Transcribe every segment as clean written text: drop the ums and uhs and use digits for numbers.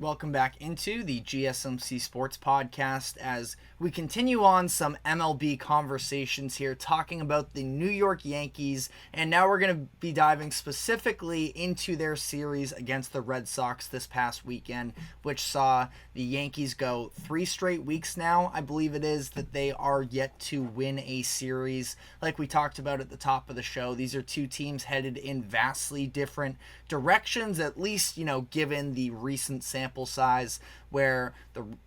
Welcome back into the GSMC Sports Podcast as we continue on some MLB conversations here, talking about the New York Yankees, and now we're going to be diving specifically into their series against the Red Sox this past weekend, which saw the Yankees go 3 straight weeks now, I believe it is, that they are yet to win a series. Like we talked about at the top of the show, these are two teams headed in vastly different directions, at least, given the recent sample size, where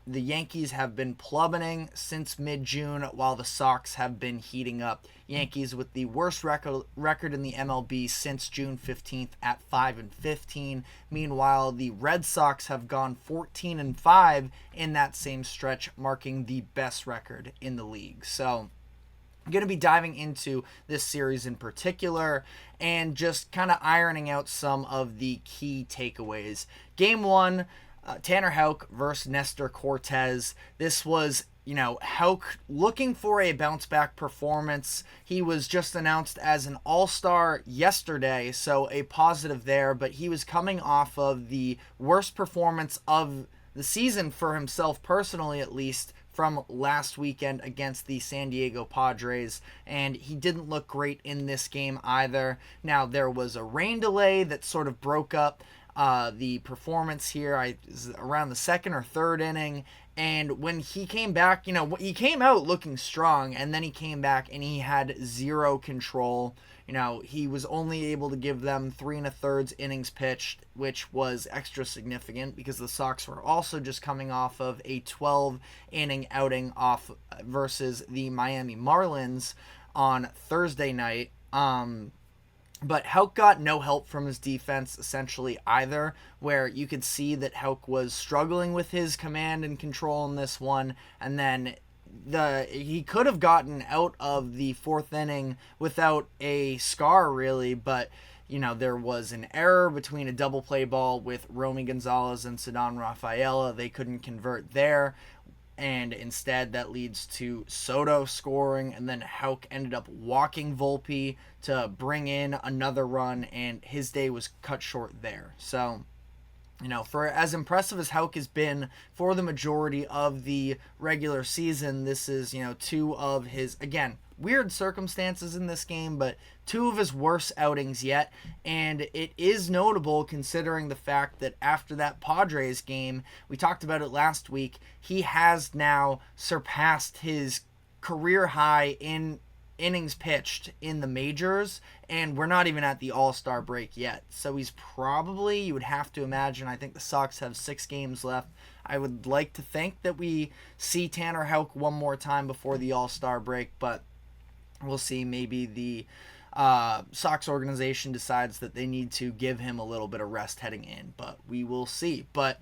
the Yankees have been plummeting since mid-June while the Sox have been heating up. Yankees with the worst record in the MLB since June 15th at 5-15. Meanwhile, the Red Sox have gone 14-5 in that same stretch, marking the best record in the league. So I'm going to be diving into this series in particular and just kind of ironing out some of the key takeaways. Game 1, Tanner Houck versus Nestor Cortes. This was, Houck looking for a bounce-back performance. He was just announced as an all-star yesterday, so a positive there, but he was coming off of the worst performance of the season for himself, personally at least, from last weekend against the San Diego Padres, and he didn't look great in this game either. Now, there was a rain delay that sort of broke up the performance here around the second or third inning, and when he came back, he came out looking strong, and then he came back and he had zero control. He was only able to give them 3 1/3 innings pitched, which was extra significant because the Sox were also just coming off of a 12-inning outing off versus the Miami Marlins on Thursday night. But Houck got no help from his defense essentially either, where you could see that Houck was struggling with his command and control in this one, and then he could have gotten out of the 4th inning without a scar really, but there was an error between a double play ball with Romy Gonzalez and Ceddanne Rafaela. They couldn't convert there, and instead that leads to Soto scoring, and then Houck ended up walking Volpe to bring in another run, and his day was cut short there. So, for as impressive as Houck has been for the majority of the regular season, this is, 2 of his, again, weird circumstances in this game, but 2 of his worst outings yet, and it is notable considering the fact that after that Padres game, we talked about it last week, he has now surpassed his career high in innings pitched in the majors, and we're not even at the All-Star break yet. So he's probably, you would have to imagine, I think the Sox have 6 games left. I would like to think that we see Tanner Houck one more time before the All-Star break, but we'll see. Maybe the Sox organization decides that they need to give him a little bit of rest heading in, but we will see. But,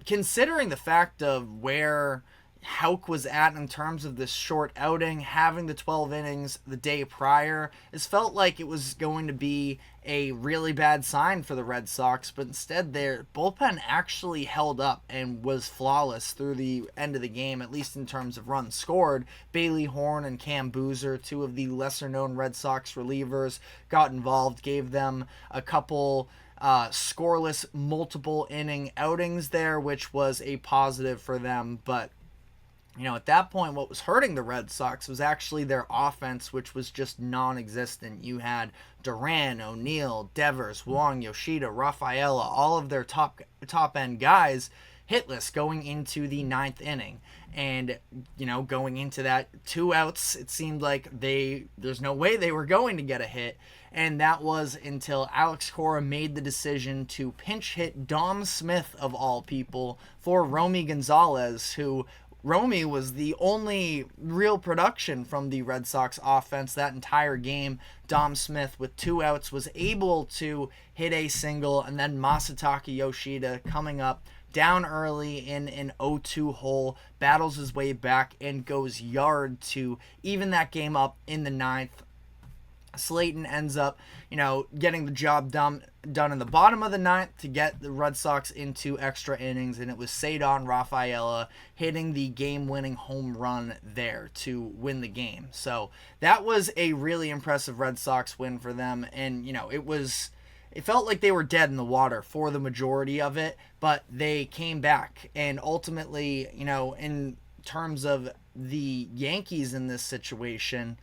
considering the fact of where Houck was at in terms of this short outing, having the 12 innings the day prior, it felt like it was going to be a really bad sign for the Red Sox, but instead their bullpen actually held up and was flawless through the end of the game, at least in terms of runs scored. Bailey Horn and Cam Boozer, 2 of the lesser-known Red Sox relievers, got involved, gave them a couple scoreless multiple-inning outings there, which was a positive for them, but at that point, what was hurting the Red Sox was actually their offense, which was just non-existent. You had Duran, O'Neill, Devers, Wong, Yoshida, Rafaela, all of their top-end guys hitless going into the 9th inning. And, going into that 2 outs, it seemed like there's no way they were going to get a hit. And that was until Alex Cora made the decision to pinch hit Dom Smith, of all people, for Romy Gonzalez, who Romy was the only real production from the Red Sox offense that entire game. Dom Smith, with 2 outs, was able to hit a single, and then Masataka Yoshida coming up down early in an 0-2 hole, battles his way back and goes yard to even that game up in the 9th. Slayton ends up, getting the job done in the bottom of the 9th to get the Red Sox into extra innings, and it was Ceddanne Rafaela hitting the game-winning home run there to win the game. So that was a really impressive Red Sox win for them, and, it it felt like they were dead in the water for the majority of it, but they came back. And ultimately, in terms of the Yankees in this situation,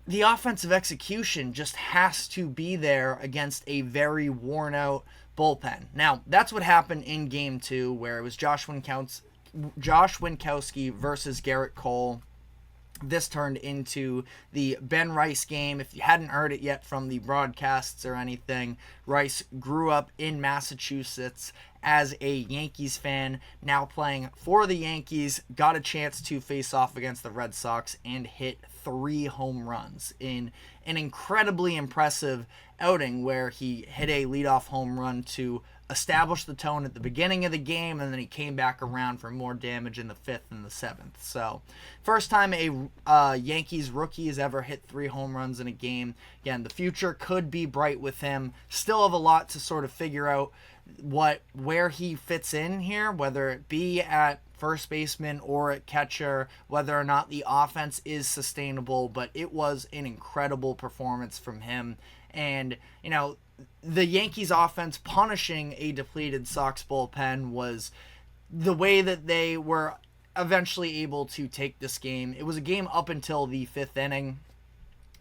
the offensive execution just has to be there against a very worn out bullpen. Now, that's what happened in game 2, where it was Josh Winkowski versus Garrett Cole. This turned into the Ben Rice game. If you hadn't heard it yet from the broadcasts or anything, Rice grew up in Massachusetts as a Yankees fan, now playing for the Yankees, got a chance to face off against the Red Sox and hit 3 home runs in an incredibly impressive outing where he hit a leadoff home run to establish the tone at the beginning of the game, and then he came back around for more damage in the 5th and the 7th. So, first time a Yankees rookie has ever hit 3 home runs in a game. Again, the future could be bright with him. Still have a lot to sort of figure out where he fits in here, whether it be at first baseman or at catcher, whether or not the offense is sustainable, but it was an incredible performance from him. And, the Yankees offense punishing a depleted Sox bullpen was the way that they were eventually able to take this game. It was a game up until the 5th inning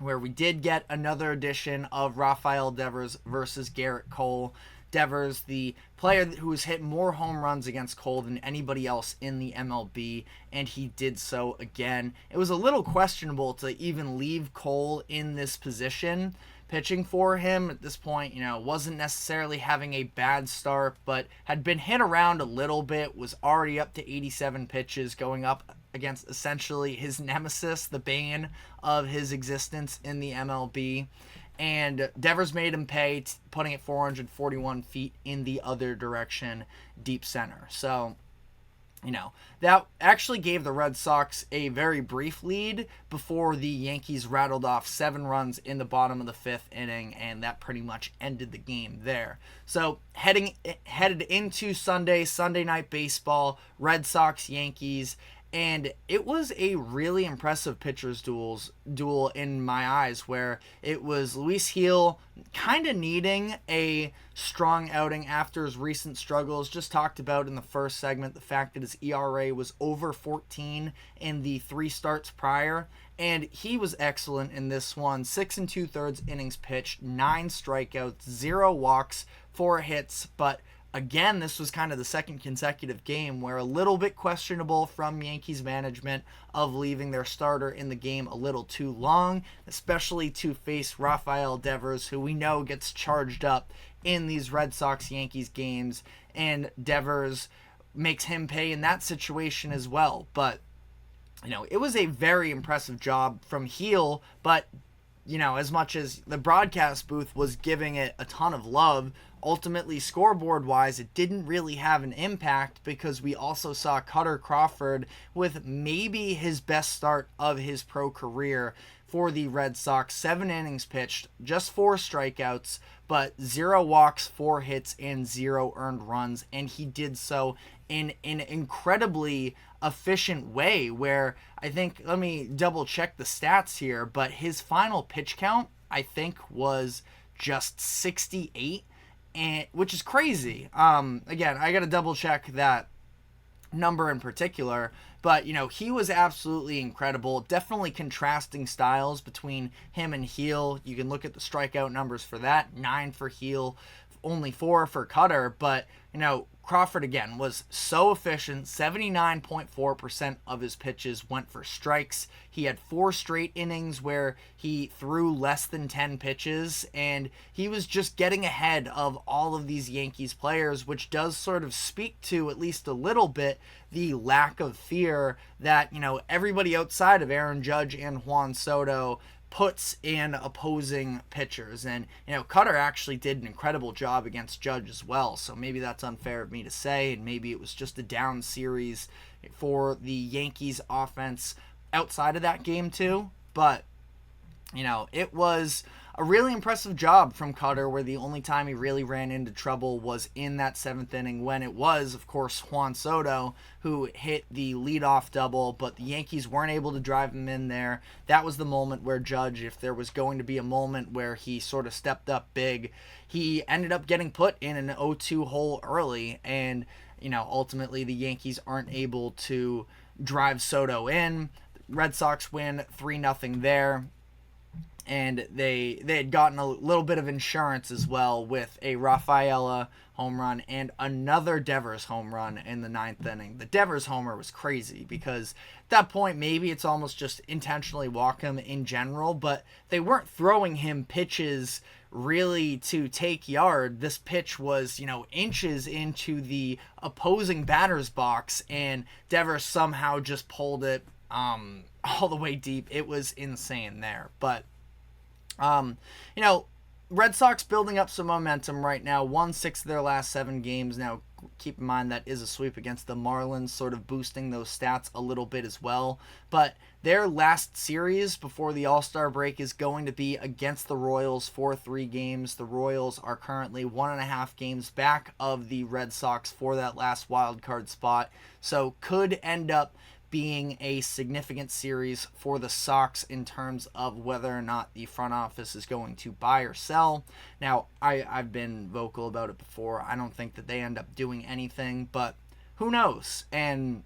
where we did get another edition of Rafael Devers versus Garrett Cole. Devers, the player who has hit more home runs against Cole than anybody else in the MLB, and he did so again. It was a little questionable to even leave Cole in this position. Pitching for him at this point, wasn't necessarily having a bad start, but had been hit around a little bit, was already up to 87 pitches, going up against essentially his nemesis, the bane of his existence in the MLB. And Devers made him pay, putting it 441 feet in the other direction, deep center. So, that actually gave the Red Sox a very brief lead before the Yankees rattled off 7 runs in the bottom of the 5th inning, and that pretty much ended the game there. So headed into Sunday Night Baseball, Red Sox, Yankees, and it was a really impressive pitchers duel in my eyes, where it was Luis Gil kind of needing a strong outing after his recent struggles. Just talked about in the first segment the fact that his ERA was over 14 in the 3 starts prior, and he was excellent in this one. 6 2/3 innings pitched, 9 strikeouts, 0 walks, 4 hits, but again, this was kind of the second consecutive game where a little bit questionable from Yankees management of leaving their starter in the game a little too long, especially to face Rafael Devers, who we know gets charged up in these Red Sox-Yankees games, and Devers makes him pay in that situation as well. But, it was a very impressive job from Gil, but, as much as the broadcast booth was giving it a ton of love, ultimately, scoreboard-wise, it didn't really have an impact because we also saw Cutter Crawford with maybe his best start of his pro career for the Red Sox. 7 innings pitched, just 4 strikeouts, but 0 walks, 4 hits, and 0 earned runs, and he did so in an incredibly efficient way where I think, let me double check the stats here, but his final pitch count, I think, was just 68, and which is crazy. Again, I got to double check that number in particular, but he was absolutely incredible. Definitely contrasting styles between him and Gil. You can look at the strikeout numbers for that. 9 for Gil, only 4 for Cutter, but Crawford again was so efficient. 79.4% of his pitches went for strikes. He had 4 straight innings where he threw less than 10 pitches, and he was just getting ahead of all of these Yankees players, which does sort of speak to, at least a little bit, the lack of fear that everybody outside of Aaron Judge and Juan Soto puts in opposing pitchers. And Cutter actually did an incredible job against Judge as well, so maybe that's unfair of me to say, and maybe it was just a down series for the Yankees offense outside of that game too. But it was a really impressive job from Cutter, where the only time he really ran into trouble was in that 7th inning, when it was, of course, Juan Soto who hit the leadoff double, but the Yankees weren't able to drive him in there. That was the moment where Judge, if there was going to be a moment where he sort of stepped up big, he ended up getting put in an 0-2 hole early, and ultimately the Yankees aren't able to drive Soto in. Red Sox win 3-0 there. And they had gotten a little bit of insurance as well with a Rafaela home run and another Devers home run in the 9th inning. The Devers homer was crazy because at that point maybe it's almost just intentionally walk him in general, but they weren't throwing him pitches really to take yard. This pitch was, inches into the opposing batter's box, and Devers somehow just pulled it all the way deep. It was insane there. But Red Sox building up some momentum right now. 1-6 of their last 7 games. Now, keep in mind that is a sweep against the Marlins, sort of boosting those stats a little bit as well. But their last series before the All-Star break is going to be against the Royals for 3 games. The Royals are currently 1.5 games back of the Red Sox for that last wild card spot. So could end up being a significant series for the Sox in terms of whether or not the front office is going to buy or sell. Now, I've been vocal about it before. I don't think that they end up doing anything, but who knows? And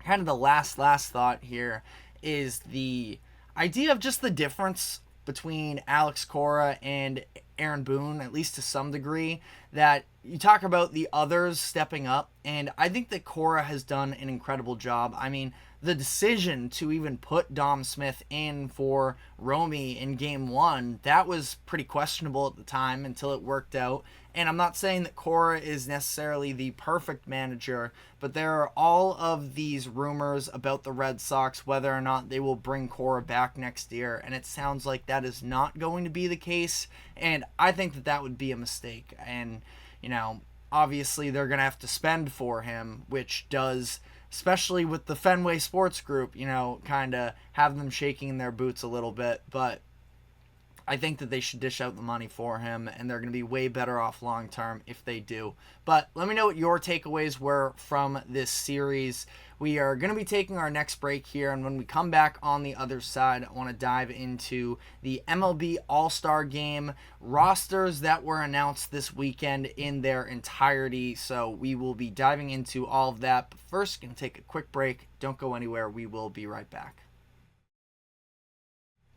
kind of the last thought here is the idea of just the difference between Alex Cora and Aaron Boone, at least to some degree, that you talk about the others stepping up, and I think that Cora has done an incredible job. I mean, the decision to even put Dom Smith in for Romy in Game 1, that was pretty questionable at the time until it worked out. And I'm not saying that Cora is necessarily the perfect manager, but there are all of these rumors about the Red Sox, whether or not they will bring Cora back next year, and it sounds like that is not going to be the case, and I think that that would be a mistake. And, obviously they're going to have to spend for him, which does, especially with the Fenway Sports Group, kind of have them shaking in their boots a little bit, but I think that they should dish out the money for him, and they're going to be way better off long term if they do. But let me know what your takeaways were from this series. We are going to be taking our next break here, and when we come back on the other side, I want to dive into the MLB All-Star Game rosters that were announced this weekend in their entirety. So we will be diving into all of that. But first, going to take a quick break. Don't go anywhere. We will be right back.